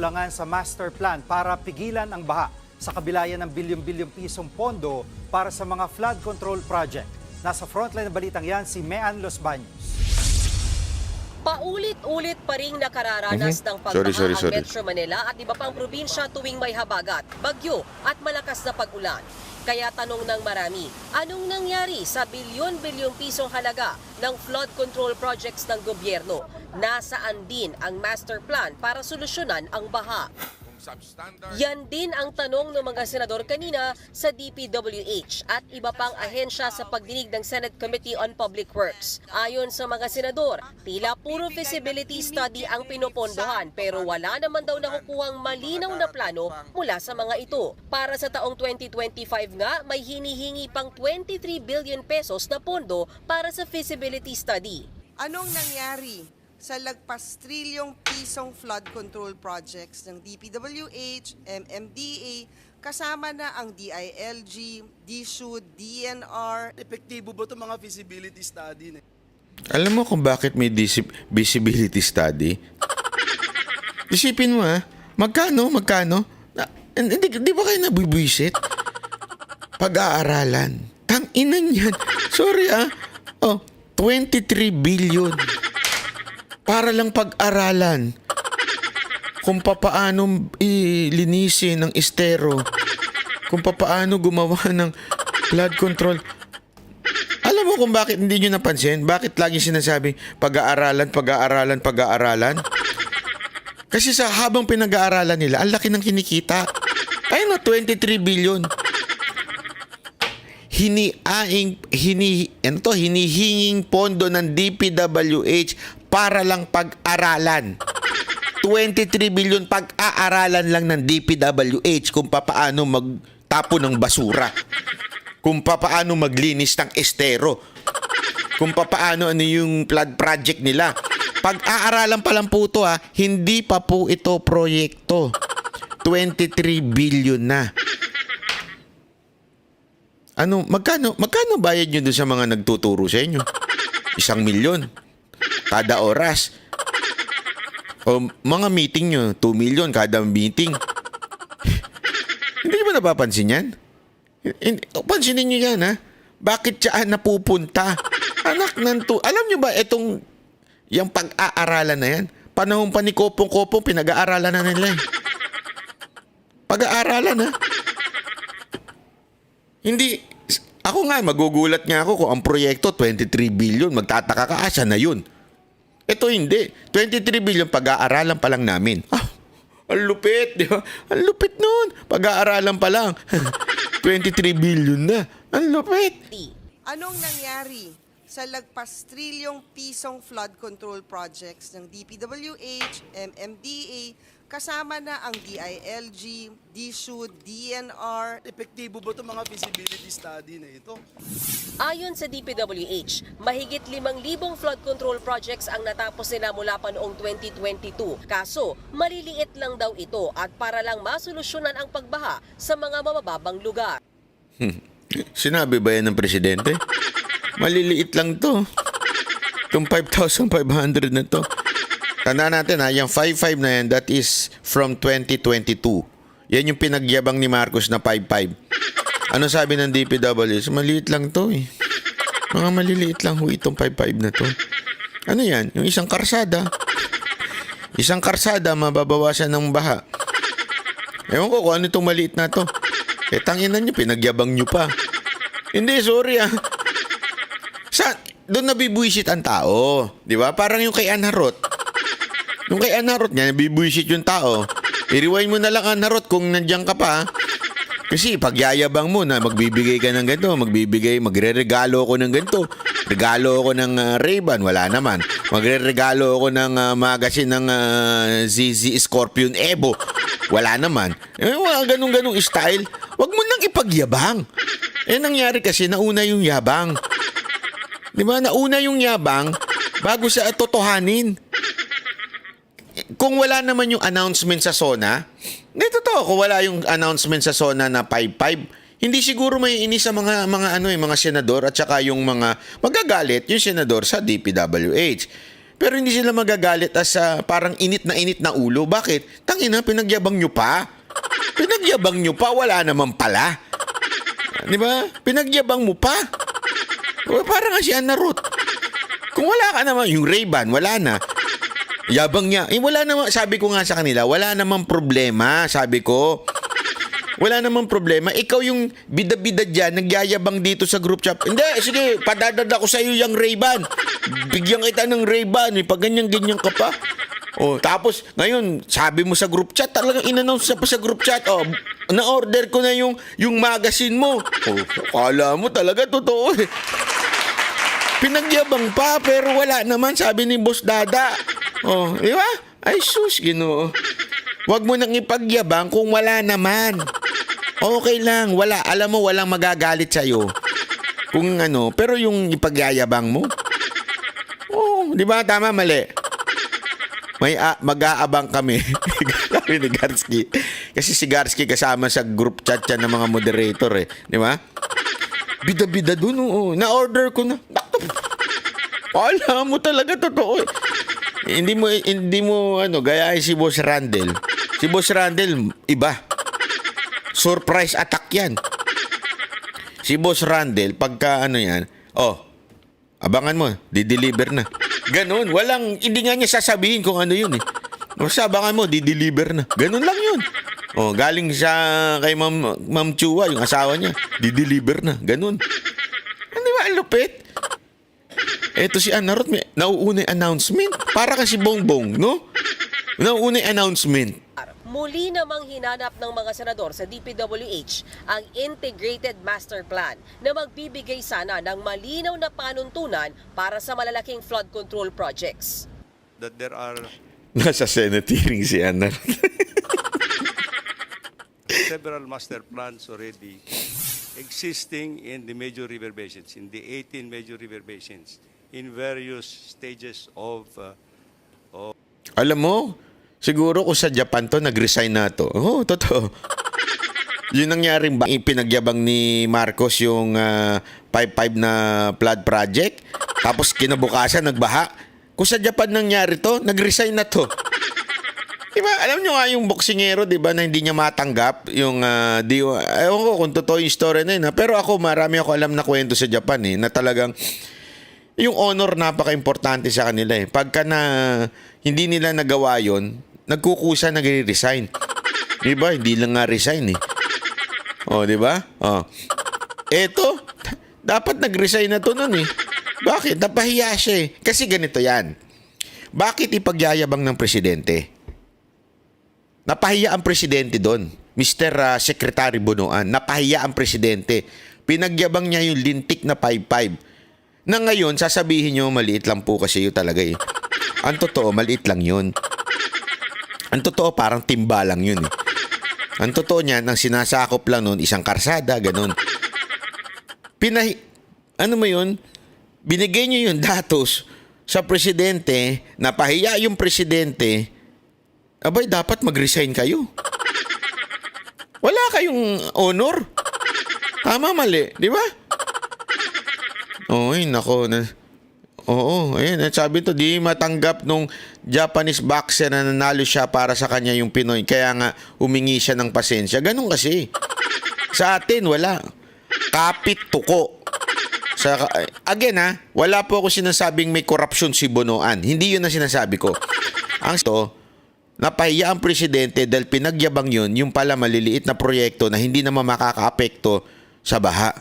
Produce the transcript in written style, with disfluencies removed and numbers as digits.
Kulangan sa master plan para pigilan ang baha sa kabilayan ng bilyong-bilyong pisong pondo para sa mga flood control project. Nasa frontline ng balitang yan si Mean Los Baños. Paulit-ulit pa ring nakararanas ng pagbaha ang Sorry. Metro Manila at iba pang probinsya tuwing may habagat, bagyo at malakas na pag-ulan. Kaya tanong ng marami, anong nangyari sa bilyon-bilyong pisong halaga ng flood control projects ng gobyerno? Nasaan din ang master plan para solusyonan ang baha? Yan din ang tanong ng mga senador kanina sa DPWH at iba pang ahensya sa pagdinig ng Senate Committee on Public Works. Ayon sa mga senador, tila puro feasibility study ang pinopondohan pero wala naman daw nakukuhang malinaw na plano mula sa mga ito. Para sa taong 2025 nga, may hinihingi pang 23 billion pesos na pondo para sa feasibility study. Anong nangyari sa lagpas trilyong pisong flood control projects ng DPWH, MMDA, kasama na ang DILG, DSUD, DNR? Epektibo ba itong mga feasibility study? Alam mo kung bakit may visibility study? Isipin mo magkano? Di ba kayo nabibwisit? Pag-aaralan. Tang-inan yan. Sorry 23 billion. Para lang pag-aralan kung papaano ilinisin ng estero, kung papaano gumawa ng flood control. Alam mo kung bakit hindi nyo napansin? Bakit lagi sinasabi pag-aaralan? Kasi sa habang pinag-aaralan nila, ang laki ng kinikita. Ayun 23 billion. Hinihinging pondo ng DPWH para lang pag-aralan. 23 billion pag-aaralan lang ng DPWH kung papaano magtapo ng basura. Kung papaano maglinis ng estero. Kung papaano yung flood project nila. Pag-aaralan pa lang po ito hindi pa po ito proyekto. 23 billion na. Magkano bayad nyo doon sa mga nagtuturo sa inyo? 1 milyon kada oras. O mga meeting nyo, 2 million kada meeting. Hindi ba napapansin yan? Pansinin nyo yan Bakit saan napupunta? Anak ng alam nyo ba yung pag-aaralan na yan? Panahon pa ni Kopong-Kopong, pinag-aaralan na nila Pag-aaralan Hindi, ako nga, magugulat nga ako kung ang proyekto 23 billion, magtataka ka, asa na yun? Ito hindi. 23 billion pag-aaralan pa lang namin. Ang lupit, di ba? Ang lupit nun. Pag-aaralan pa lang. 23 billion na. Ang lupit. Anong nangyari sa lagpas trilyong pisong flood control projects ng DPWH, MMDA, kasama na ang DILG, DSUD, DNR? Epektibo ba itong mga feasibility study na ito? Ayon sa DPWH, mahigit 5,000 flood control projects ang natapos nila mula pa noong 2022. Kaso, maliliit lang daw ito at para lang masolusyonan ang pagbaha sa mga mabababang lugar. Sinabi ba yan ng presidente? Maliliit lang to. Itong 5,500 na to. Tandaan natin yung 5.5 na yan, that is from 2022. Yan yung pinagyabang ni Marcos na 5.5. Ano sabi ng DPWH? Maliit lang to Mga maliliit lang itong 5.5 na to. Ano yan? Yung isang karsada. Isang karsada, mababawasan ng baha. Ewan ko kung ano itong maliit na to. Tanginan nyo, pinagyabang nyo pa. Hindi, sorry doon nabibwisit ang tao. Di ba? Parang yung kay Ann Harot. Yung kay Ann Harot niya, nabibwisit yung tao. I-rewind mo na lang Ann Harot kung nandiyan ka pa. Kasi pagyayabang mo na magbibigay ka ng ganito, magre-regalo ako ng ganito. Regalo ako ng Ray-Ban, wala naman. Magre-regalo ako ng magazine ng ZZ Scorpion Evo, wala naman. Ganung-ganung style, wag mo nang ipagyabang. Nangyari kasi, nauna yung yabang. Di ba? Nauna yung yabang bago sa totohanin. Kung wala naman yung announcement sa SONA, totoo, kung wala yung announcement sa SONA na 5.5, hindi siguro may inis sa mga senador at saka yung mga magagalit yung senador sa DPWH. Pero hindi sila magagalit as parang init na ulo. Bakit? Tangina, pinagyabang nyo pa. Pinagyabang nyo pa, wala naman pala. Di ba? Pinagyabang mo pa. Parang nga si Ana Ruth. Kung wala ka naman, yung Ray-Ban, wala na. Yabang niya. Wala naman, sabi ko nga sa kanila, wala namang problema, sabi ko. Wala namang problema. Ikaw yung bida-bida dyan, nagyayabang dito sa group chat. Hindi, sige, padadada ko sa iyo yung Ray-Ban. Bigyan kita ng Ray-Ban. Pag ganyan-ganyan ka pa. Oh, tapos, ngayon, sabi mo sa group chat, talagang in-announce pa sa group chat. Oh, na-order ko na yung magazine mo. Oh, kala mo talaga, totoo eh. Pinagyabang pa, pero wala naman, sabi ni Boss Dada. Oh, di ba? Ay, sus, Ginoo. Huwag mo nang ipagyabang kung wala naman. Okay lang, wala. Alam mo, walang magagalit sa'yo. Kung ano, pero yung ipagyayabang mo, oh, di ba? Tama, mali. May mag-aabang kami. Kami ni Garski. Kasi si Garski kasama sa group chat yan ng mga moderator eh. Di ba? Bida-bida dun, oo. Na-order ko na. Alam mo talaga, totoo eh. Hindi mo gayahin si Boss Randel. Si Boss Randel, iba. Surprise attack yan. Si Boss Randel, pagka yan, abangan mo, di-deliver na. Ganun, hindi nga niya sasabihin kung ano yun eh. Basta abangan mo, di-deliver na. Ganun lang yun. Galing siya kay Ma'am Chua, yung asawa niya, di-deliver na. Ganun. Hindi ba, ang lupit? Eto si Ana Ruth, may nauunay announcement. Para kasi Bongbong, no? Nauunay announcement. Muli namang hinanap ng mga senador sa DPWH ang Integrated Master Plan na magbibigay sana ng malinaw na panuntunan para sa malalaking flood control projects. That there are Nasa Senate hearing si Ana Ruth. several master plans already existing in the major river basins, in the 18 major river basins, in various stages of Alam mo, siguro kung sa Japan to, nag-resign na to. Oo, totoo. Yun nangyaring pinagyabang ni Marcos yung 5-5 na flood project. Tapos kinabukasan, nagbaha. Kung sa Japan nangyari to, nag-resign na to. Diba? Alam nyo nga yung boksingero, diba, na hindi niya matanggap yung ewan ko kung totoo yung story na yun. Pero marami ako alam na kwento sa Japan na talagang yung honor napaka-importante sa kanila eh. Pagka hindi nila nagawa yon, nagkukusa, nagre-resign. Diba? Hindi lang nga resign eh. Diba? Eto, dapat nag-resign na to nun eh. Bakit? Napahiya siya eh. Kasi ganito yan. Bakit ipagyayabang ng presidente? Napahiya ang presidente doon. Mr. Secretary Bonoan. Napahiya ang presidente. Pinagyabang niya yung lintik na 5-5. Na ngayon, sasabihin nyo, maliit lang po kasi yun talaga eh. Ang totoo, maliit lang yun. Ang totoo, parang timba lang yun eh. Ang totoo niyan, ang sinasakop lang nun, isang karsada, ganun. Ano mo yun? Binigay nyo yung datos sa presidente, napahiya yung presidente, abay, dapat mag-resign kayo. Wala kayong honor. Tama, mali. Di ba? Ay, nako. Oo, ayun. Sabi to, di matanggap nung Japanese boxer na nanalo siya para sa kanya yung Pinoy. Kaya nga, humingi siya ng pasensya. Ganun kasi. Sa atin, wala. Kapit tuko. Again, wala po ako sinasabing may korupsyon si Bonoan. Hindi yun ang sinasabi ko. Ang napahiya ang presidente dahil pinagyabang yun, yung pala maliliit na proyekto na hindi naman makakaapekto sa baha.